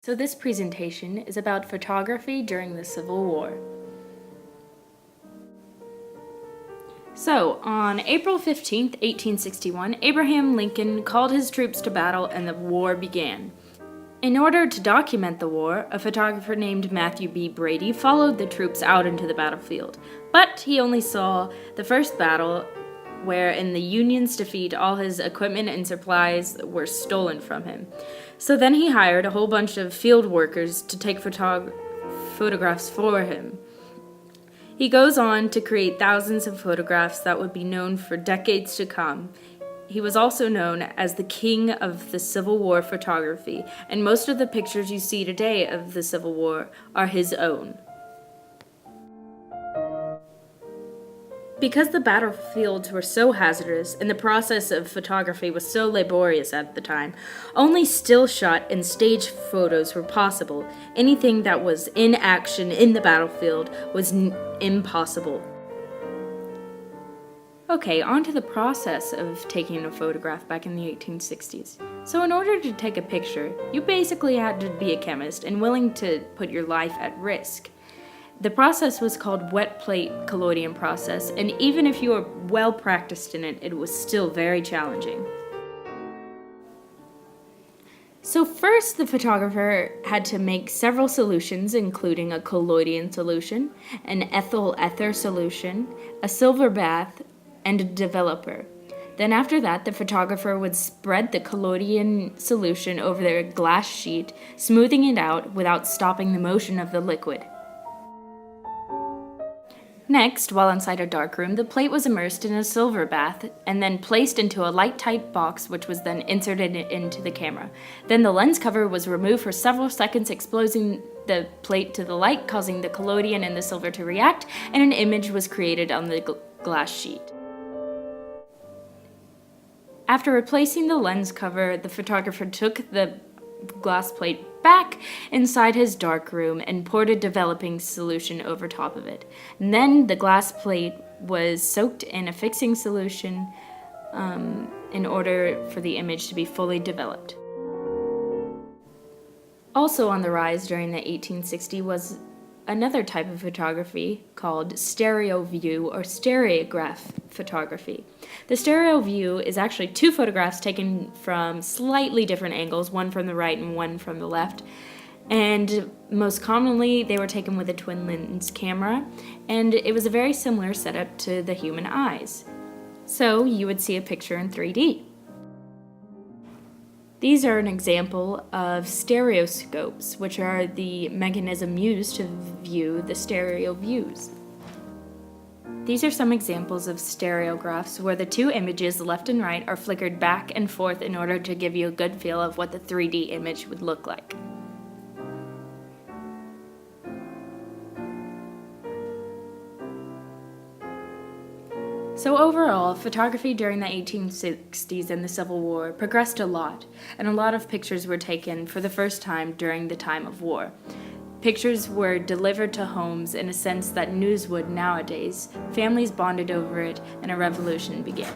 So this presentation is about photography during the Civil War. So, on April 15, 1861, Abraham Lincoln called his troops to battle and the war began. In order to document the war, a photographer named Matthew B. Brady followed the troops out into the battlefield. But he only saw the first battle, where in the Union's defeat all his equipment and supplies were stolen from him. So then he hired a whole bunch of field workers to take photographs for him. He goes on to create thousands of photographs that would be known for decades to come. He was also known as the king of the Civil War photography, and most of the pictures you see today of the Civil War are his own. Because the battlefields were so hazardous and the process of photography was so laborious at the time, only still shot and stage photos were possible. Anything that was in action in the battlefield was impossible. Okay, on to the process of taking a photograph back in the 1860s. So in order to take a picture, you basically had to be a chemist and willing to put your life at risk. The process was called wet plate collodion process, and even if you were well practiced in it, it was still very challenging. So first, the photographer had to make several solutions, including a collodion solution, an ethyl ether solution, a silver bath, and a developer. Then after that, the photographer would spread the collodion solution over their glass sheet, smoothing it out without stopping the motion of the liquid. Next, while inside a darkroom, the plate was immersed in a silver bath and then placed into a light-tight box, which was then inserted into the camera. Then the lens cover was removed for several seconds, exposing the plate to the light, causing the collodion and the silver to react, and an image was created on the glass sheet. After replacing the lens cover, the photographer took the glass plate back inside his darkroom and poured a developing solution over top of it. And then the glass plate was soaked in a fixing solution in order for the image to be fully developed. Also on the rise during the 1860s was another type of photography called stereo view or stereograph photography. The stereo view is actually two photographs taken from slightly different angles, one from the right and one from the left. And most commonly, they were taken with a twin lens camera, and it was a very similar setup to the human eyes. So you would see a picture in 3D. These are an example of stereoscopes, which are the mechanism used to view the stereo views. These are some examples of stereographs where the two images, left and right, are flickered back and forth in order to give you a good feel of what the 3D image would look like. So overall, photography during the 1860s and the Civil War progressed a lot, and a lot of pictures were taken for the first time during the time of war. Pictures were delivered to homes in a sense that news would nowadays. Families bonded over it, and a revolution began.